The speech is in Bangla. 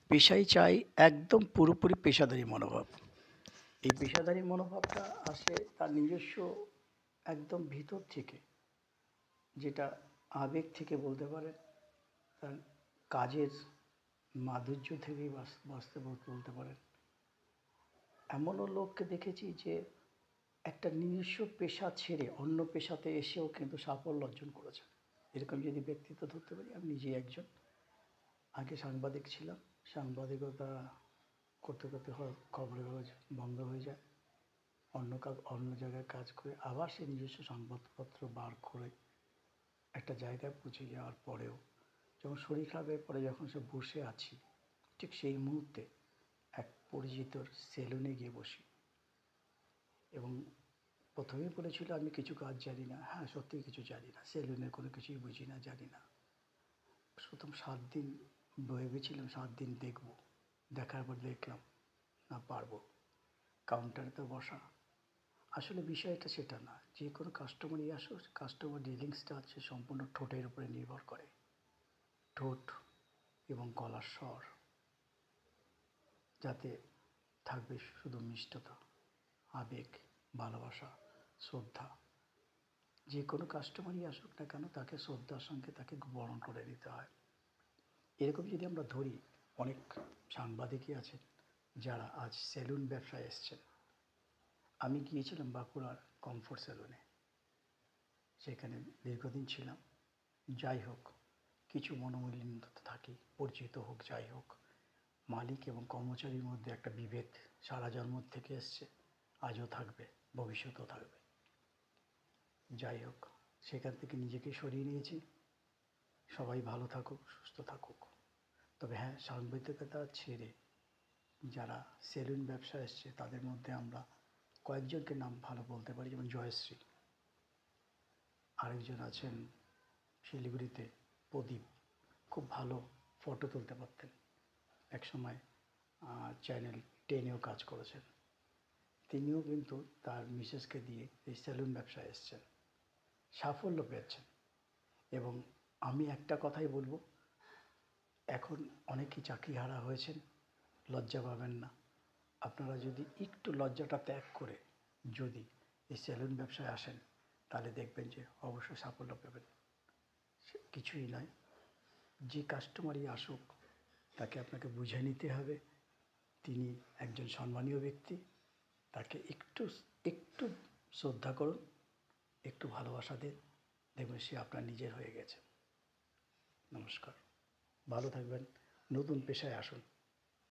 পেশায় চাই একদম পুরোপুরি পেশাদারি মনোভাব। এই পেশাদারি মনোভাবটা আসে তার নিজস্ব একদম ভিতর থেকে, যেটা আবেগ থেকে বলতে পারেন, তার কাজের মাধুর্য থেকেই বাঁচতে বলতে পারেন। এমনও লোককে দেখেছি যে একটা নিজস্ব পেশা ছেড়ে অন্য পেশাতে এসেও কিন্তু সাফল্য অর্জন করেছে। এরকম যদি ব্যক্তিত্ব ধরতে পারি, আমি নিজেই একজন। আগে সাংবাদিক ছিলাম, সাংবাদিকতা করতে করতে খবরের কাগজ বন্ধ হয়ে যায়, অন্য জায়গায় কাজ করে আবার সে নিজস্ব সংবাদপত্র বার করে একটা জায়গায় পৌঁছে যাওয়ার পরেও যখন শরীর খারাপের পরে যখন সে বসে আছি, ঠিক সেই মুহূর্তে এক পরিচিতর সেলুনে গিয়ে বসি এবং প্রথমেই বলেছিল আমি কিছু কাজ জানি না। হ্যাঁ, সত্যিই কিছু জানি না, সেলুনের কোনো কিছুই বুঝি না, জানি না। প্রথম 7 দিন ভেবেছিলাম 7 দিন দেখব, দেখার পর দেখলাম না, পারবো। কাউন্টারে তো বসা, আসলে বিষয়টা সেটা না। যে কোনো কাস্টমারই আসুক, কাস্টমার ডিলিংসটা হচ্ছে সম্পূর্ণ ঠোঁটের উপরে নির্ভর করে। ঠোঁট এবং গলার স্বর যাতে থাকবে শুধু মিষ্টতা, আবেগ, ভালোবাসা, শ্রদ্ধা। যে কোনো কাস্টমারই আসুক না কেন, তাকে শ্রদ্ধার সঙ্গে তাকে বরণ করে নিতে হয়। এরকম যদি আমরা ধরি, অনেক সাংবাদিকই আছেন যারা আজ সেলুন ব্যবসায় এসছেন। আমি গিয়েছিলাম বাঁকুড়ার কমফোর্ট সেলুনে, সেখানে দীর্ঘদিন ছিলাম। যাই হোক, কিছু মনোমালিন্য তো থাকেই, পরিচিত হোক যাই হোক, মালিক এবং কর্মচারীর মধ্যে একটা বিভেদ সারা জন্ম থেকে এসছে, আজও থাকবে, ভবিষ্যতেও থাকবে। যাই হোক, সেখান থেকে নিজেকে সরিয়ে নিয়েছি। সবাই ভালো থাকুক, সুস্থ থাকুক। তবে হ্যাঁ, সাংবাদিকতা ছেড়ে যারা সেলুন ব্যবসা এসছে তাদের মধ্যে আমরা কয়েকজনকে নাম ভালো বলতে পারি, যেমন জয়শ্রী, আরেকজন আছেন শিলিগুড়িতে প্রদীপ, খুব ভালো ফটো তুলতে পারতেন, একসময় চ্যানেল 10-এও কাজ করেছেন। তিনিও কিন্তু তার মিসেসকে দিয়ে এই সেলুন ব্যবসায় এসছেন, সাফল্য পেয়েছেন। এবং আমি একটা কথাই বলবো, এখন অনেকেই চাকরিহারা হয়েছেন, লজ্জা পাবেন না। আপনারা যদি একটু লজ্জাটা ত্যাগ করে যদি এই সেলুন ব্যবসায় আসেন, তাহলে দেখবেন যে অবশ্যই সাফল্য পাবেন। কিছুই নয়, যে কাস্টমারই আসুক তাকে আপনাকে বুঝে নিতে হবে তিনি একজন সম্মানীয় ব্যক্তি। তাকে একটু একটু শ্রদ্ধা করুন, একটু ভালোবাসা দিন, দেখবেন সে আপনার নিজের হয়ে গেছে। নমস্কার, ভালো থাকবেন, নতুন পেশায় আসুন।